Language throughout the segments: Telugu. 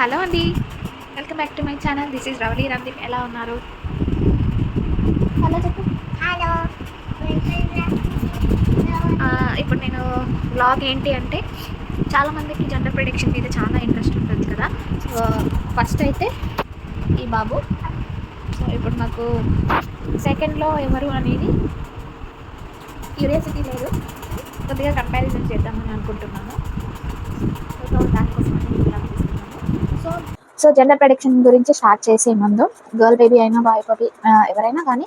హలో అండి, welcome back to my channel. This is Ravali Randeep. ఎలా ఉన్నారు? హలో చెప్పు. హలో. ఇప్పుడు నేను వ్లాగ్ ఏంటి అంటే, చాలామందికి జెండర్ ప్రిడిక్షన్ మీద చాలా ఇంట్రెస్ట్ ఉంటుంది కదా. సో ఫస్ట్ అయితే ఈ బాబు. సో ఇప్పుడు నాకు సెకండ్లో ఎవరు అనేది క్యూరియాసిటీ లేదు, కొద్దిగా కంపారిజన్ చేద్దామని అనుకుంటున్నాను. సో దానికోసం సో సో జెండర్ ప్రెడిక్షన్ గురించి స్టార్ట్ చేసే ముందు, గర్ల్ బేబీ అయినా బాయ్ బేబీ ఎవరైనా కానీ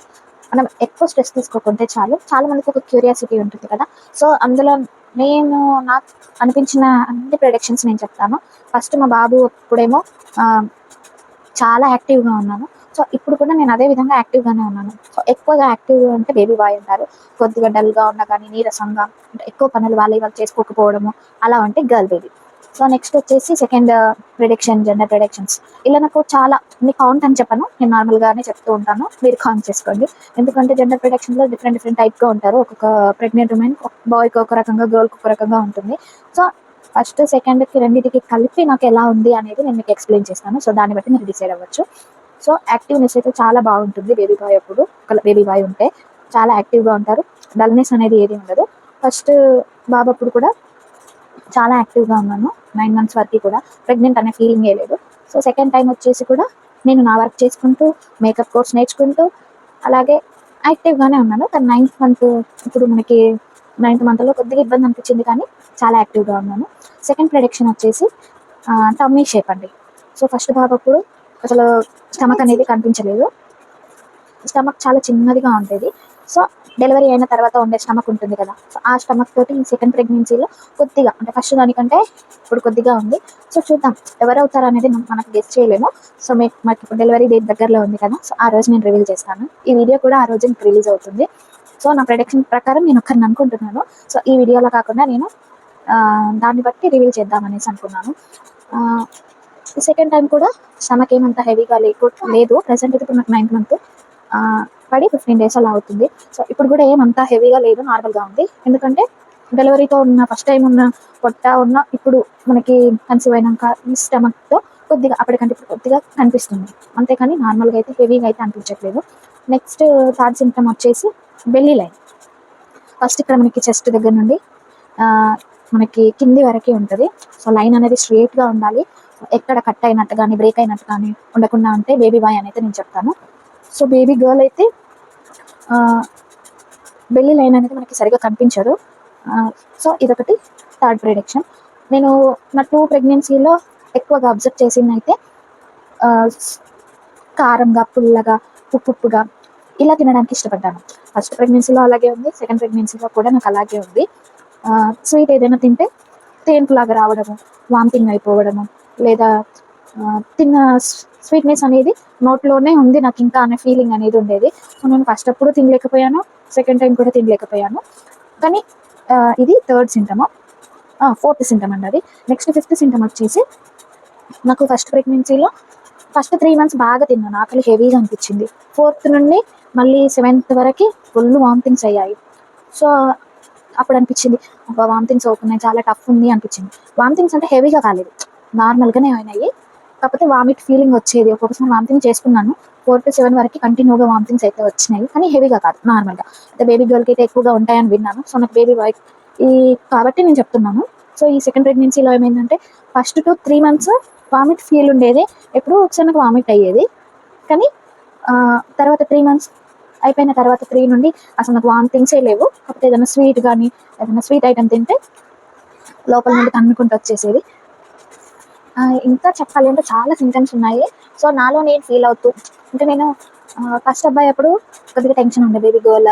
మనం ఎక్కువ స్ట్రెస్ తీసుకోకుంటే చాలు. చాలా మందికి ఒక క్యూరియాసిటీ ఉంటుంది కదా. సో అందులో నేను నాకు అనిపించిన అన్ని ప్రెడిక్షన్స్ నేను చెప్తాను. ఫస్ట్ మా బాబు అప్పుడేమో చాలా యాక్టివ్గా ఉన్నాను. సో ఇప్పుడు కూడా నేను అదే విధంగా యాక్టివ్గానే ఉన్నాను. సో ఎక్కువగా యాక్టివ్ అంటే బేబీ బాయ్ అంటారు. కొద్దిగా డల్గా ఉన్నా కానీ, నీరసంగా అంటే ఎక్కువ పనులు వాళ్ళు చేసుకోకపోవడము అలా అంటే గర్ల్ బేబీ. సో నెక్స్ట్ వచ్చేసి సెకండ్ ప్రిడిక్షన్, జెండర్ ప్రిడిక్షన్స్. ఇలా నాకు చాలా కౌంట్ అని చెప్పను, నేను నార్మల్గానే చెప్తూ ఉంటాను, మీరు కౌంట్ చేసుకోండి. ఎందుకంటే జెండర్ ప్రిడిక్షన్లో డిఫరెంట్ టైప్గా ఉంటారు. ఒక్కొక్క ప్రెగ్నెంట్ ఉమెన్ బాయ్కి ఒక రకంగా, గర్ల్కి ఒక రకంగా ఉంటుంది. సో ఫస్ట్ సెకండ్కి రెండింటికి కలిపి నాకు ఎలా ఉంది అనేది నేను మీకు ఎక్స్ప్లెయిన్ చేస్తాను. సో దాన్ని బట్టి మీరు డిసైడ్ అవ్వచ్చు. సో యాక్టివ్నెస్ అయితే చాలా బాగుంటుంది బేబీ బాయ్ అప్పుడు. బేబీ బాయ్ ఉంటే చాలా యాక్టివ్గా ఉంటారు, డల్నెస్ అనేది ఏది ఉండదు. ఫస్ట్ బాబు అప్పుడు కూడా చాలా యాక్టివ్గా ఉన్నాను, 9 months వరకు కూడా ప్రెగ్నెంట్ అనే ఫీలింగే లేదు. సో సెకండ్ టైం వచ్చేసి కూడా నేను నా వర్క్ చేసుకుంటూ, మేకప్ కోర్స్ నేర్చుకుంటూ అలాగే యాక్టివ్గానే ఉన్నాను. కానీ 9th month, ఇప్పుడు మనకి 9th monthలో కొద్దిగా ఇబ్బంది అనిపించింది, కానీ చాలా యాక్టివ్గా ఉన్నాను. సెకండ్ ప్రెడిక్షన్ వచ్చేసి టమ్మీ షేప్ అండి. సో ఫస్ట్ బాబు అప్పుడు అసలు స్టమక్ అనేది కనిపించలేదు, స్టమక్ చాలా చిన్నదిగా ఉండేది. సో డెలివరీ అయిన తర్వాత ఉండే స్టమక్ ఉంటుంది కదా, సో ఆ స్టమక్ తోటి ఈ సెకండ్ ప్రెగ్నెన్సీలో కొద్దిగా, అంటే ఫస్ట్ దానికంటే ఇప్పుడు కొద్దిగా ఉంది. సో చూద్దాం ఎవరవుతారు అనేది మనకు గెస్ చేయలేము. సో మాకు ఇప్పుడు డెలివరీ డేట్ దగ్గరలో ఉంది కదా, సో ఆ రోజు నేను రివీల్ చేస్తాను. ఈ వీడియో కూడా ఆ రోజు రిలీజ్ అవుతుంది. సో నా ప్రెడిక్షన్ ప్రకారం నేను ఒకరిని అనుకుంటున్నాను. సో ఈ వీడియోలో కాకుండా నేను దాన్ని బట్టి రివీల్ చేద్దామనేసి అనుకున్నాను. సెకండ్ టైం కూడా స్టమక్ ఏమంత హెవీగా లేదు. ప్రెసెంట్ ఇప్పుడు నాకు 9th month పడి 15 days అలా అవుతుంది. సో ఇప్పుడు కూడా ఏమంతా హెవీగా లేదు, నార్మల్గా ఉంది. ఎందుకంటే డెలివరీతో ఉన్న ఫస్ట్ టైం ఉన్న పొట్ట ఉన్న ఇప్పుడు మనకి కన్సీవ్ అయినాక ఈ స్టమక్తో కొద్దిగా అప్పటికంటే ఇప్పుడు కొద్దిగా కనిపిస్తుంది, అంతేకాని నార్మల్గా అయితే హెవీగా అయితే అనిపించట్లేదు. నెక్స్ట్ థర్డ్ సింప్టమ్ వచ్చేసి బెల్లీ లైన్. ఫస్ట్ ఇక్కడ మనకి చెస్ట్ దగ్గర నుండి మనకి కింది వరకే ఉంటుంది. సో లైన్ అనేది స్ట్రేట్గా ఉండాలి, ఎక్కడ కట్ అయినట్టు కానీ బ్రేక్ అయినట్టు కానీ ఉండకుండా ఉంటే బేబీ బాయ్ అని అయితే నేను చెప్తాను. సో బేబీ గర్ల్ అయితే బెల్లీ లైన్ అనేది మనకి సరిగా కనిపించదు. సో ఇదొకటి థర్డ్ ప్రిడిక్షన్. నేను నా 2 ప్రెగ్నెన్సీలో ఎక్కువగా అబ్జర్వ్ చేసింది అయితే కారంగా, పుల్లగా, ఉప్పుగా ఇలా తినడానికి ఇష్టపడ్డాను. ఫస్ట్ ప్రెగ్నెన్సీలో అలాగే ఉంది, సెకండ్ ప్రెగ్నెన్సీలో కూడా నాకు అలాగే ఉంది. స్వీట్ ఏదైనా తింటే తేన్పులాగా రావడము, వామిటింగ్ అయిపోవడము, లేదా తిన్న స్వీట్నెస్ అనేది నోట్లోనే ఉంది నాకు ఇంకా అనే ఫీలింగ్ అనేది ఉండేది. సో నేను ఫస్ట్ అప్పుడు తినలేకపోయాను, సెకండ్ టైం కూడా తినలేకపోయాను. కానీ ఇది థర్డ్ సింటమ్. ఫోర్త్ సింటమ్ అండి అది. నెక్స్ట్ ఫిఫ్త్ సింటమ్ వచ్చేసి, నాకు ఫస్ట్ ప్రెగ్నెన్సీలో ఫస్ట్ 3 months బాగా తిన్నాను, ఆకలి హెవీగా అనిపించింది. 4th నుండి మళ్ళీ 7th వరకు ఫుల్ వామిటింగ్స్ అయ్యాయి. సో అప్పుడు అనిపించింది వామిటింగ్స్ అవుతున్నాయి, చాలా టఫ్ ఉంది అనిపించింది. వామిటింగ్స్ అంటే హెవీగా కాలేదు, నార్మల్గానే అయినాయి. కాకపోతే వామిట్ ఫీలింగ్ వచ్చేది, ఒక్కొక్కసారి వామిటింగ్ చేసుకున్నాను. 4 to 7 వరకు కంటిన్యూగా వామిటింగ్స్ అయితే వచ్చినాయి, కానీ హెవీగా కాదు, నార్మల్గా. అయితే బేబీ గర్ల్కి అయితే ఎక్కువగా ఉంటాయని విన్నాను. సో నాకు బేబీ బాయ్ కాబట్టి నేను చెప్తున్నాను. సో ఈ సెకండ్ ప్రెగ్నెన్సీలో ఏమైందంటే, ఫస్ట్ 2-3 months వామిట్ ఫీల్ ఉండేది, ఎప్పుడూ ఒకసారి నాకు వామిట్ అయ్యేది. కానీ తర్వాత 3 months అయిపోయిన తర్వాత 3 నుండి అసలు నాకు వామిటింగ్సే లేవు. కాకపోతే ఏదైనా స్వీట్ కానీ ఏదైనా స్వీట్ ఐటమ్ తింటే లోపల నుండి తన్నుకుంటూ వచ్చేసేది. ఇంకా చెప్పాలి అంటే చాలా సింటమ్స్ ఉన్నాయి. సో నాలో నేను ఫీల్ అవుతూ, అంటే నేను ఫస్ట్ అబ్బాయి అప్పుడు కొద్దిగా టెన్షన్ ఉండేది, బేబీ గర్ల్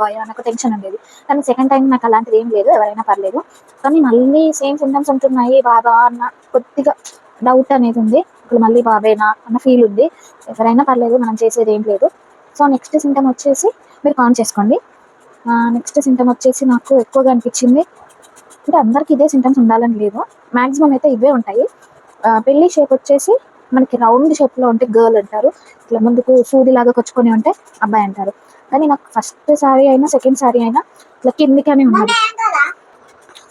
బాయ్ నాకు టెన్షన్ ఉండేది. కానీ సెకండ్ టైం నాకు అలాంటిది ఏం లేదు, ఎవరైనా పర్లేదు. కానీ మళ్ళీ సేమ్ సింటమ్స్ ఉంటున్నాయి బాబా అన్న కొద్దిగా డౌట్ అనేది ఉంది. ఇప్పుడు మళ్ళీ బాబేనా అన్న ఫీల్ ఉంది. ఎవరైనా పర్లేదు, మనం చేసేది ఏం లేదు. సో నెక్స్ట్ సింటమ్ వచ్చేసి మీరు కాన్ చేసుకోండి. నెక్స్ట్ సింటమ్ వచ్చేసి నాకు ఎక్కువగా అనిపించింది, అంటే అందరికి ఇదే సింటమ్స్ ఉండాలని లేదు, మ్యాక్సిమం అయితే ఇవే ఉంటాయి. పెళ్లి షేప్ వచ్చేసి మనకి రౌండ్ షేప్లో ఉంటే గర్ల్ అంటారు, ఇట్లా ముందుకు సూదిలాగా కొచ్చుకొని ఉంటే అబ్బాయి అంటారు. కానీ నాకు ఫస్ట్ సారీ అయినా సెకండ్ సారీ అయినా ఇట్లా కిందికనే ఉన్నది.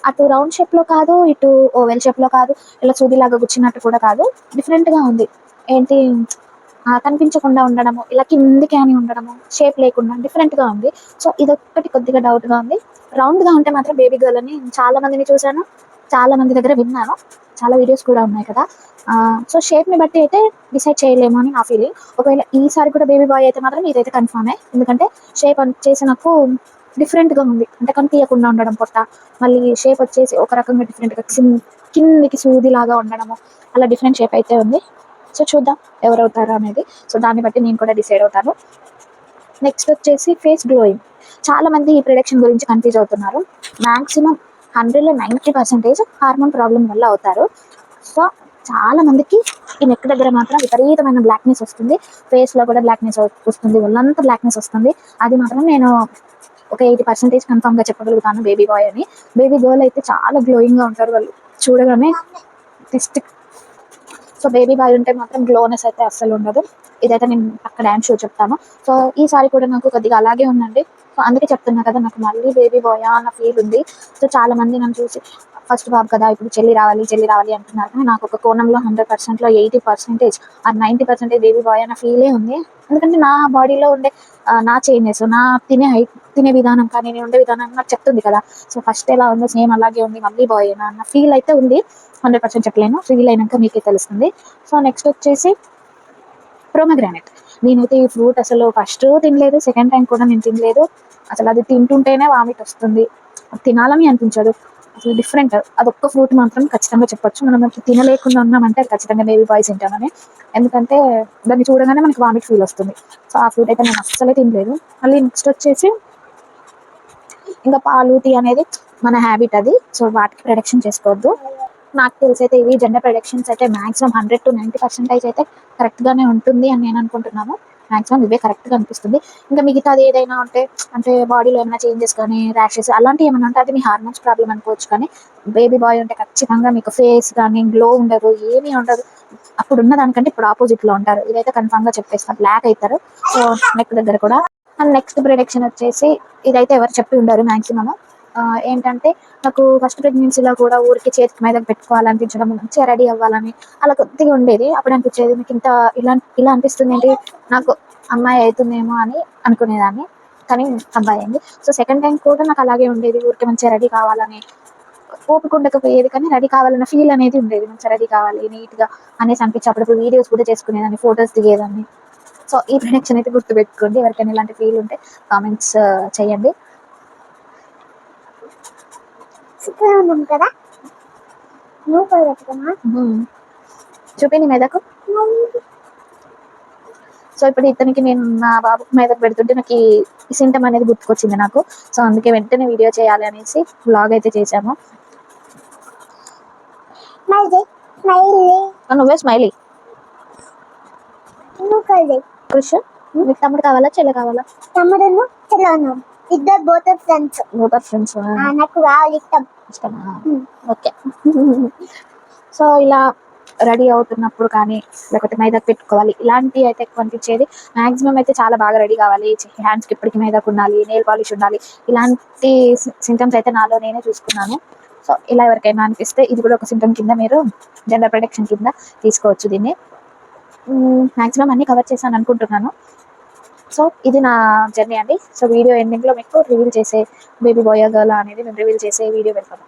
అటు రౌండ్ షేప్లో కాదు, ఇటు ఓవెల్ షేప్లో కాదు, ఇలా సూదిలాగా గుచ్చినట్టు కూడా కాదు, డిఫరెంట్గా ఉంది. ఏంటి కనిపించకుండా ఉండడము, ఇలా కిందికి అని ఉండడము, షేప్ లేకుండా డిఫరెంట్గా ఉంది. సో ఇదొక్కటి కొద్దిగా డౌట్గా ఉంది. రౌండ్గా ఉంటే మాత్రం బేబీ గర్ల్ అని చాలా మందిని చూశాను, చాలా మంది దగ్గర విన్నాను, చాలా వీడియోస్ కూడా ఉన్నాయి కదా. సో షేప్ని బట్టి అయితే డిసైడ్ చేయలేము అని నా ఫీలింగ్. ఒకవేళ ఈసారి కూడా బేబీ బాయ్ అయితే మాత్రం ఇదైతే కన్ఫామే. ఎందుకంటే షేప్ వచ్చేసి నాకు డిఫరెంట్గా ఉంది, అంటే కనిపించకుండా ఉండడం పొట్ట, మళ్ళీ షేప్ వచ్చేసి ఒక రకంగా డిఫరెంట్గా కిందికి సూదిలాగా ఉండడము, అలా డిఫరెంట్ షేప్ అయితే ఉంది. సో చూద్దాం ఎవరవుతారు అనేది. సో దాన్ని బట్టి నేను కూడా డిసైడ్ అవుతాను. నెక్స్ట్ వచ్చేసి ఫేస్ గ్లోయింగ్. చాలా మంది ఈ ప్రొడక్షన్ గురించి కన్ఫ్యూజ్ అవుతున్నారు. మ్యాక్సిమం 100లో 90% హార్మోన్ ప్రాబ్లం వల్ల అవుతారు. సో చాలా మందికి ఈ నెక్ దగ్గర మాత్రం విపరీతమైన బ్లాక్నెస్ వస్తుంది, ఫేస్లో కూడా బ్లాక్నెస్ వస్తుంది, ఒళ్ళంతా బ్లాక్నెస్ వస్తుంది. అది మాత్రం నేను ఒక 80% కన్ఫామ్గా చెప్పగలుగుతాను బేబీ బాయ్ అని. బేబీ గర్ల్ అయితే చాలా గ్లోయింగ్గా ఉంటారు వాళ్ళు, చూడగానే దిష్టి. సో బేబీ బాయ్ ఉంటే మాత్రం గ్లోనెస్ అయితే అస్సలు ఉండదు. ఇదైతే నేను అక్కడ డ్యాన్స్ షో చెప్తాను. సో ఈసారి కూడా నాకు కొద్దిగా అలాగే ఉందండి. సో అందుకే చెప్తున్నా కదా, నాకు మళ్ళీ బేబీ బాయ్ అన్న ఫీల్ ఉంది. సో చాలా మంది నన్ను చూసి ఫస్ట్ బాబు కదా ఇప్పుడు చెల్లి రావాలి అంటున్నారు, కానీ నాకు ఒక కోణంలో 100%లో 80% ఆ 90% బేబీ బాయ్ అన్న ఫీలే ఉంది. ఎందుకంటే నా బాడీలో ఉండే నా చేంజెస్, నా తినే విధానం కానీ, నేను ఉండే విధానం నాకు చెప్తుంది కదా. సో ఫస్ట్ ఎలా ఉందో సేమ్ అలాగే ఉంది, మళ్ళీ బాయ్ అన్న ఫీల్ అయితే ఉంది. 100% చెప్పలేను, ఫీల్ అయినాక మీకే తెలుస్తుంది. సో నెక్స్ట్ వచ్చేసి ప్రోమోగ్రానైట్. నేనైతే ఈ ఫ్రూట్ అసలు ఫస్ట్ తినలేదు, సెకండ్ టైం కూడా నేను తినలేదు. అసలు అది తింటుంటేనే వామిట్ వస్తుంది, తినాలని అనిపించదు, అసలు డిఫరెంట్. అదొక్క ఫ్రూట్ మాత్రం ఖచ్చితంగా చెప్పొచ్చు, మనం తినలేకుండా ఉన్నామంటే అది ఖచ్చితంగా బేబీ బాయ్స్ తింటామని. ఎందుకంటే దాన్ని చూడగానే మనకి వామిట్ ఫీల్ వస్తుంది. సో ఆ ఫ్రూట్ అయితే నేను అస్సలే తినలేదు. మళ్ళీ నెక్స్ట్ వచ్చేసి ఇంకా పాలు, టీ అనేది మన హ్యాబిట్ అది. సో వాటికి ప్రొడక్షన్ చేసుకోవద్దు. నాకు తెలిసి అయితే ఇవి జెండర్ ప్రొడక్షన్స్ అయితే మాక్సిమం 100 to 90% అయితే కరెక్ట్గానే ఉంటుంది అని నేను అనుకుంటున్నాను. మాక్సిమం ఇవే కరెక్ట్గా అనిపిస్తుంది. ఇంకా మిగతాది ఏదైనా ఉంటే, అంటే బాడీలో ఏమైనా చేంజెస్ కానీ, ర్యాషెస్ అలాంటివి ఏమైనా ఉంటే అది మీ హార్మోన్స్ ప్రాబ్లం అనుకోవచ్చు. కానీ బేబీ బాయ్ ఉంటే ఖచ్చితంగా మీకు ఫేస్ కానీ గ్లో ఉండదు, ఏమీ ఉండదు. అప్పుడు ఉన్న దానికంటే ఇప్పుడు ఆపోజిట్లో ఉంటారు. ఇదైతే కన్ఫామ్గా చెప్పేస్తాను, బ్లాక్ అవుతారు. సో నెక్ దగ్గర కూడా. అండ్ నెక్స్ట్ ప్రొడక్షన్ వచ్చేసి ఇదైతే ఎవరు చెప్పి ఉండరు మ్యాక్సిమమ్. ఏంటంటే నాకు ఫస్ట్ ప్రెగ్నెన్సీలో కూడా ఊరికి చేతికి మీద పెట్టుకోవాలనిపించడం, మంచిగా రెడీ అవ్వాలని అలా కొద్దిగా ఉండేది. అప్పుడు అనిపించేది నాకు ఇలా అనిపిస్తుంది ఏంటి, నాకు అమ్మాయి అవుతుందేమో అని అనుకునేదాన్ని, కానీ అబ్బాయి అయింది. సో సెకండ్ టైం కూడా నాకు అలాగే ఉండేది, ఊరికి మంచిగా రెడీ కావాలని ఓపిక ఉండకపోయేది, కానీ రెడీ కావాలన్న ఫీల్ అనేది ఉండేది, మంచిగా రెడీ కావాలి నీట్గా అనేసి అనిపించి అప్పుడప్పుడు వీడియోస్ కూడా చేసుకునేదాన్ని, ఫొటోస్ దిగేదాన్ని. సో ఈ ప్రొడక్షన్ అయితే గుర్తుపెట్టుకోండి, ఎవరికైనా ఇలాంటి ఫీల్ ఉంటే కామెంట్స్ చేయండి. కదా చూపి నీ మీదకు. సో ఇప్పుడు ఇతనికి నేను నా బాబు మీదకు పెడుతుంటే నాకు ఈ సింటమ్ అనేది గుర్తుకొచ్చింది నాకు. సో అందుకే వెంటనే వీడియో చేయాలి అనేసి వ్లాగ్ అయితే చేశాము. నువ్వే స్మైలీ. కృష్ మీకు తమ్ముడు కావాలా చెల్లె కావాలా? తమ్ముడు చెల్లె, ఇద్దరు బోత్ ఫ్రెండ్స్. నాకు ఇష్టమా? ఓకే. సో ఇలా రెడీ అవుతున్నప్పుడు కానీ, లేకపోతే మైదాకు పెట్టుకోవాలి ఇలాంటివి అయితే ఎక్కువ అనిపించేది. మ్యాక్సిమం అయితే చాలా బాగా రెడీ కావాలి, హ్యాండ్స్కి ఇప్పటికి మైదాకు ఉండాలి, నెయిల్ పాలిష్ ఉండాలి, ఇలాంటి సింటమ్స్ అయితే నాలో నేనే చూసుకున్నాను. సో ఇలా ఎవరికైనా అనిపిస్తే ఇది కూడా ఒక సింటమ్ కింద మీరు జెండర్ ప్రొటెక్షన్ కింద తీసుకోవచ్చు దీన్ని. మ్యాక్సిమం అన్ని కవర్ చేశాను అనుకుంటున్నాను. సో ఇది నా జర్నీ అండి. సో వీడియో ఎండింగ్లో మీకు రివీల్ చేసే బేబీ బాయ్ గర్ల్ అనేది మేము రివీల్ చేసే వీడియో పెడతాము.